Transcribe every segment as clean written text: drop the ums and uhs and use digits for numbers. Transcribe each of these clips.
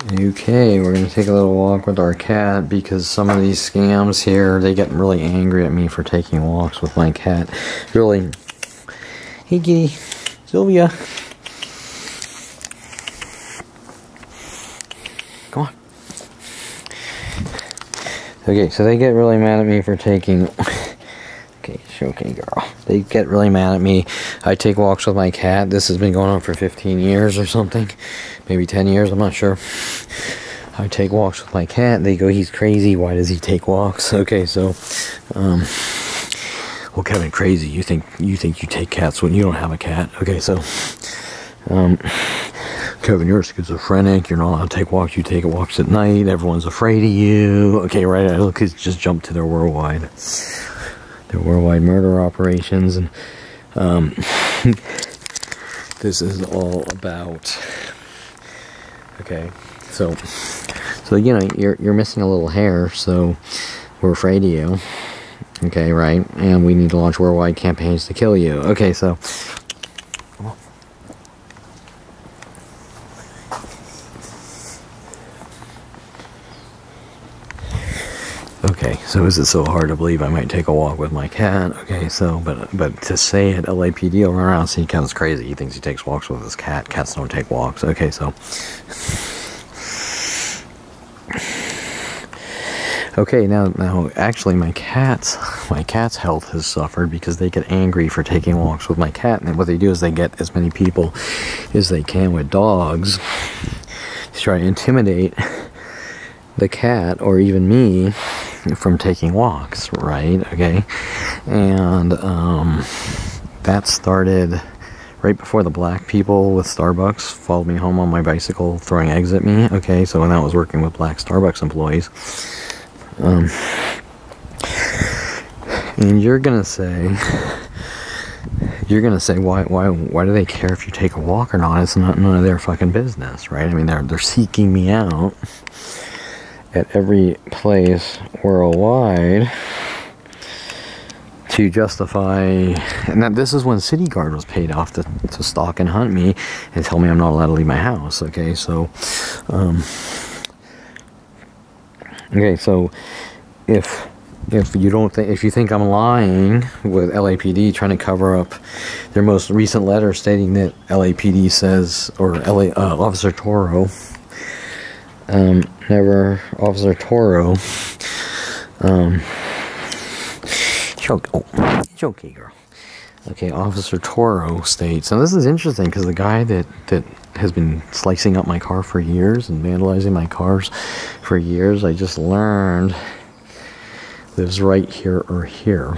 Okay, we're gonna take a little walk with our cat because some of these scams here, they get really angry at me for taking walks with my cat. Really. Hey kitty, Silvia. Come on. Okay, so they get really mad at me for taking... Okay, girl. They get really mad at me. I take walks with my cat. This has been going on for 15 years or something. Maybe 10 years, I'm not sure. I take walks with my cat. They go, he's crazy. Why does he take walks? Okay, so, well, Kevin, crazy. You think you take cats when you don't have a cat. Okay, so, Kevin, you're schizophrenic. You're not allowed to take walks. You take walks at night. Everyone's afraid of you. Okay, right. I look, just jump to their worldwide murder operations, and this is all about. Okay, so you know you're missing a little hair, so we're afraid of you. Okay, right, and we need to launch worldwide campaigns to kill you. Okay, so. Okay, so is it so hard to believe I might take a walk with my cat? Okay, so, but to say it, LAPD will run around and see Kevin's crazy. He thinks he takes walks with his cat. Cats don't take walks. Okay, so. Okay, now, actually, my cat's health has suffered because they get angry for taking walks with my cat. And what they do is they get as many people as they can with dogs to try to intimidate the cat or even me from taking walks, right? Okay, and that started right before the black people with Starbucks followed me home on my bicycle throwing eggs at me. Okay, so when I was working with black Starbucks employees, and you're gonna say why do they care if you take a walk or not? It's none of their fucking business, right? I mean, they're seeking me out at every place worldwide to justify, and that this is when Citiguard was paid off to stalk and hunt me and tell me I'm not allowed to leave my house. Okay, so if you think I'm lying with LAPD trying to cover up their most recent letter stating that LAPD says, or Officer Toro, Officer Toro, it's okay, girl. Okay, Officer Toro states, and this is interesting because the guy that has been slicing up my car for years and vandalizing my cars for years, I just learned lives right here or here.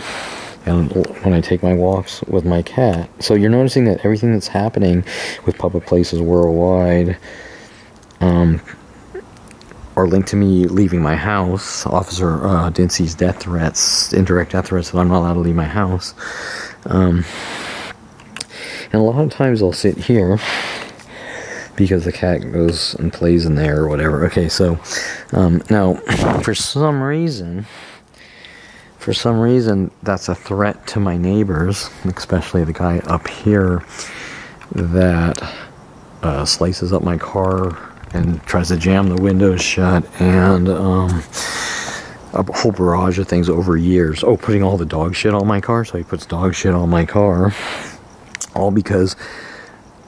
And when I take my walks with my cat, so you're noticing that everything that's happening with public places worldwide are linked to me leaving my house. Officer Dincy's death threats, indirect death threats that I'm not allowed to leave my house. And a lot of times I'll sit here because the cat goes and plays in there or whatever. Okay, so now for some reason that's a threat to my neighbors, especially the guy up here that slices up my car and tries to jam the windows shut, and a whole barrage of things over years. Oh, putting all the dog shit on my car, so he puts dog shit on my car, all because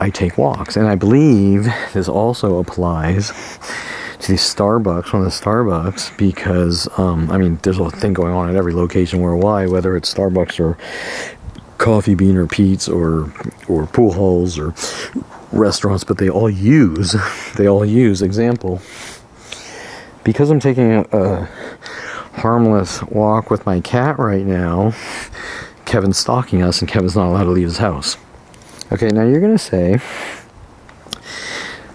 I take walks. And I believe this also applies to the Starbucks, one of the Starbucks, because I mean, there's a thing going on at every location worldwide, whether it's Starbucks or Coffee Bean or Pete's or pool halls or restaurants, but they all use example, because I'm taking a harmless walk with my cat right now, Kevin's stalking us and Kevin's not allowed to leave his house. Okay, now you're gonna say,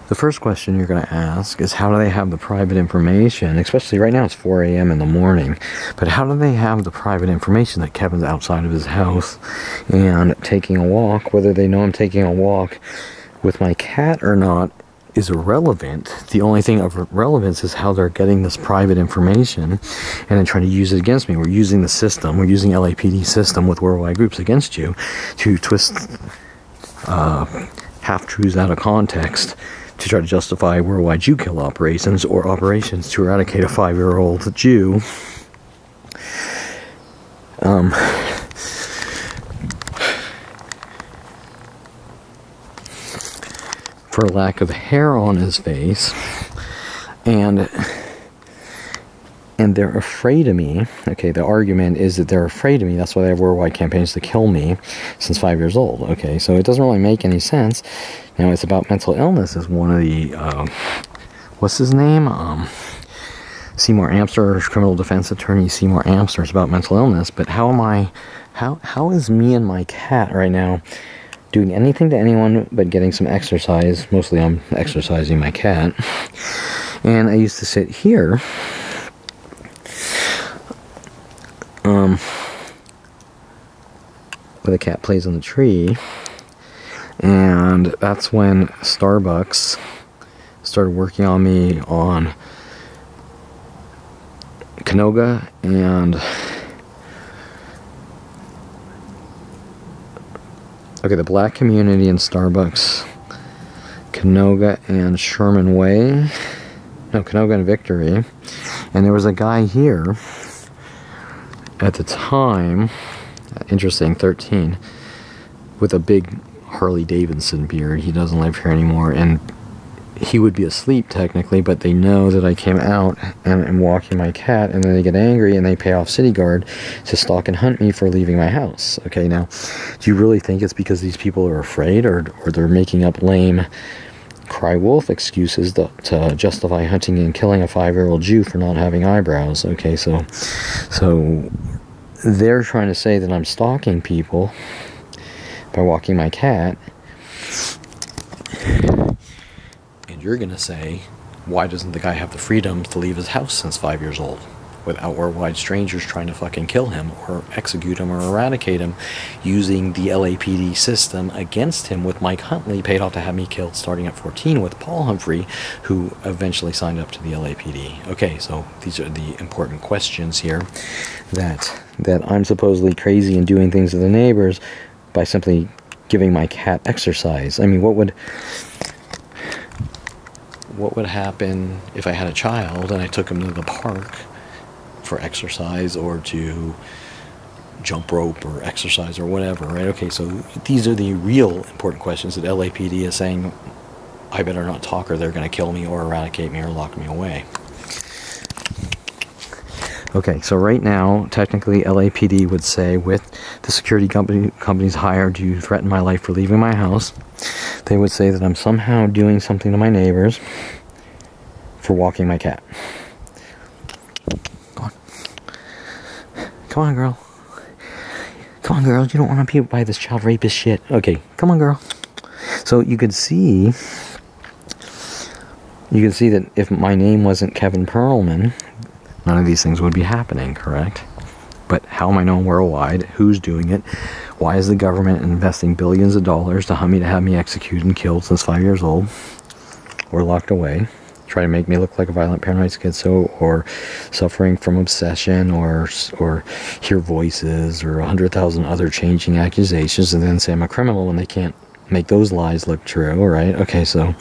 the first question you're going to ask is, how do they have the private information? Especially right now, it's 4 a.m. in the morning. But how do they have the private information that Kevin's outside of his house and taking a walk? Whether they know I'm taking a walk with my cat or not is irrelevant. The only thing of relevance is how they're getting this private information and then trying to use it against me. We're using the system. We're using LAPD system with worldwide groups against you to twist half-truths out of context to try to justify worldwide Jew kill operations or operations to eradicate a 5-year-old Jew. For lack of hair on his face, and they're afraid of me. Okay, the argument is that they're afraid of me. That's why they have worldwide campaigns to kill me since 5 years old. Okay, so it doesn't really make any sense. Now, it's about mental illness is one of the, what's his name? Seymour Amster, criminal defense attorney Seymour Amster. It's about mental illness. But how is me and my cat right now doing anything to anyone but getting some exercise? Mostly I'm exercising my cat. And I used to sit here where the cat plays on the tree, and that's when Starbucks started working on me on Canoga and the black community in Starbucks, Canoga and Sherman Way, no, Canoga and Victory, and there was a guy here at the time, interesting, 13, with a big Harley Davidson beard. He doesn't live here anymore, and he would be asleep technically, but they know that I came out and am walking my cat, and then they get angry and they pay off Citiguard to stalk and hunt me for leaving my house. Okay, now, do you really think it's because these people are afraid, or they're making up lame cry wolf excuses to justify hunting and killing a 5-year-old Jew for not having eyebrows? Okay, so they're trying to say that I'm stalking people by walking my cat, and you're gonna say, why doesn't the guy have the freedom to leave his house since 5 years old without worldwide strangers trying to fucking kill him or execute him or eradicate him using the LAPD system against him, with Mike Huntley paid off to have me killed starting at 14 with Paul Humphrey, who eventually signed up to the LAPD. Okay, so these are the important questions here, that I'm supposedly crazy and doing things to the neighbors by simply giving my cat exercise. I mean, what would happen if I had a child and I took him to the park for exercise, or to jump rope or exercise or whatever, right? Okay, so these are the real important questions that LAPD is saying, I better not talk or they're going to kill me or eradicate me or lock me away. Okay, so right now, technically LAPD would say, with the security companies hired to threaten my life for leaving my house, they would say that I'm somehow doing something to my neighbors for walking my cat. Come on, girl. Come on, girl. You don't want to be by this child rapist shit. Okay, come on, girl. So you could see that if my name wasn't Kevin Perelman, none of these things would be happening, correct? But how am I known worldwide? Who's doing it? Why is the government investing billions of dollars to hunt me, to have me executed and killed since 5 years old, or locked away? Try to make me look like a violent paranoid schizo, or suffering from obsession, or hear voices, or 100,000 other changing accusations, and then say I'm a criminal when they can't make those lies look true, right? Okay, so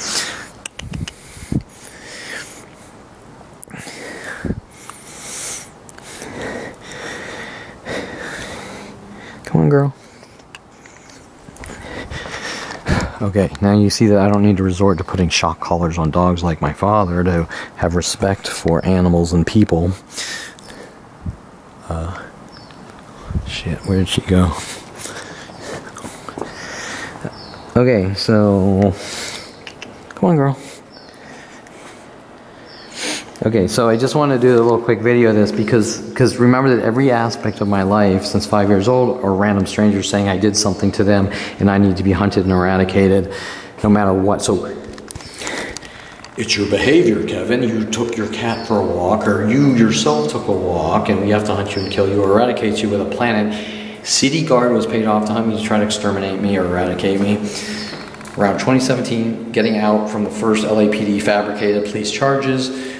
come on, girl. Okay, now you see that I don't need to resort to putting shock collars on dogs like my father to have respect for animals and people. Shit, where did she go? Okay, so come on, girl. Okay, so I just want to do a little quick video of this because remember that every aspect of my life since 5 years old are random strangers saying I did something to them and I need to be hunted and eradicated no matter what. So it's your behavior, Kevin. You took your cat for a walk, or you yourself took a walk, and we have to hunt you and kill you or eradicate you with a planet. Citiguard was paid off to hunt me to try to exterminate me or eradicate me. Around 2017, getting out from the first LAPD fabricated police charges.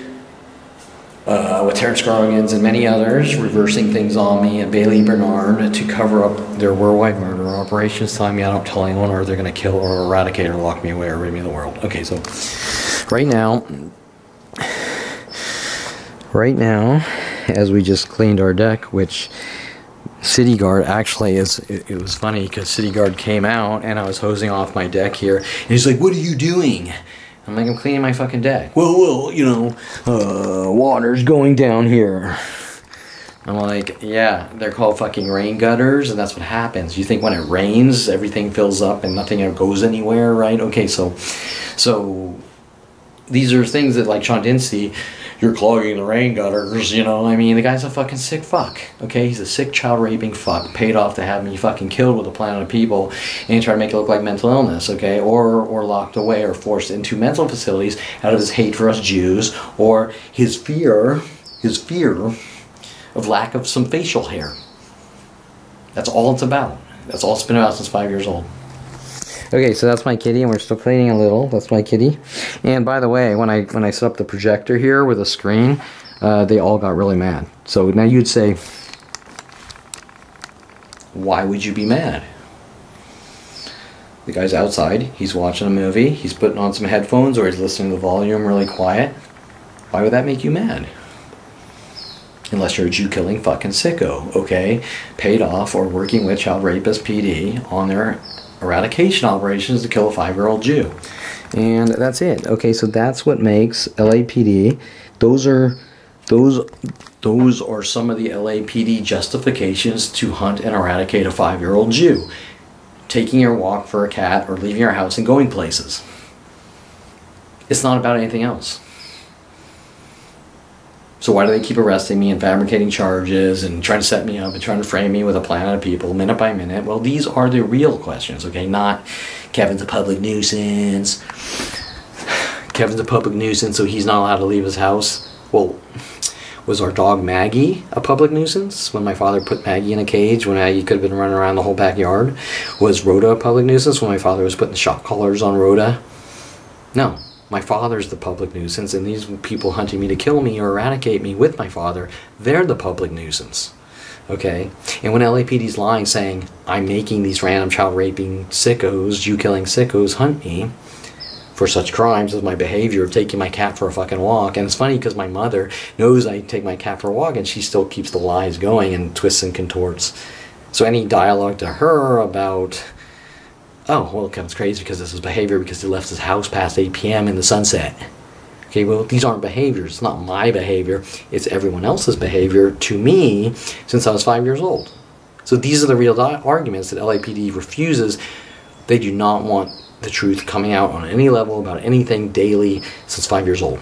with Terrence Scroggins and many others, reversing things on me, and Bailey Bernard to cover up their worldwide murder operations, telling me I don't tell anyone or they're going to kill or eradicate or lock me away or rid me of the world. Okay, so right now, as we just cleaned our deck, which Citiguard actually is, it was funny because Citiguard came out and I was hosing off my deck here, and he's like, "What are you doing?" I'm like, "I'm cleaning my fucking deck." Well, you know, water's going down here. I'm like, yeah, they're called fucking rain gutters, and that's what happens. You think when it rains, everything fills up and nothing ever goes anywhere, right? Okay, so these are things that, like, Sean didn't see. You're clogging the rain gutters, you know. I mean, the guy's a fucking sick fuck, okay? He's a sick child raping fuck, paid off to have me fucking killed with a planet of people and try to make it look like mental illness, okay? Or locked away or forced into mental facilities out of his hate for us Jews, or his fear of lack of some facial hair. That's all it's about. That's all it's been about since 5 years old. Okay, so that's my kitty, and we're still cleaning a little. That's my kitty. And by the way, when I set up the projector here with a screen, they all got really mad. So now you'd say, why would you be mad? The guy's outside, he's watching a movie, he's putting on some headphones, or he's listening to the volume really quiet. Why would that make you mad? Unless you're a Jew-killing fucking sicko, okay? Paid off or working with child rapist PD on their eradication operations to kill a 5-year-old Jew. And that's it. Okay, so that's what makes LAPD. Those are some of the LAPD justifications to hunt and eradicate a 5-year-old Jew. Taking your walk for a cat or leaving your house and going places. It's not about anything else. So why do they keep arresting me and fabricating charges and trying to set me up and trying to frame me with a planet of people minute by minute? Well, these are the real questions, okay? Not Kevin's a public nuisance. Kevin's a public nuisance, so he's not allowed to leave his house. Well, was our dog Maggie a public nuisance when my father put Maggie in a cage when Maggie could have been running around the whole backyard? Was Rhoda a public nuisance when my father was putting shock collars on Rhoda? No. My father's the public nuisance, and these people hunting me to kill me or eradicate me with my father, they're the public nuisance. Okay? And when LAPD's lying, saying, I'm making these random child raping sickos, Jew-killing sickos hunt me for such crimes as my behavior of taking my cat for a fucking walk. And it's funny because my mother knows I take my cat for a walk, and she still keeps the lies going and twists and contorts. So any dialogue to her about, oh, well, Kevin's crazy because this is behavior because he left his house past 8 p.m. in the sunset. Okay, well, these aren't behaviors. It's not my behavior. It's everyone else's behavior to me since I was 5 years old. So these are the real arguments that LAPD refuses. They do not want the truth coming out on any level about anything daily since 5 years old.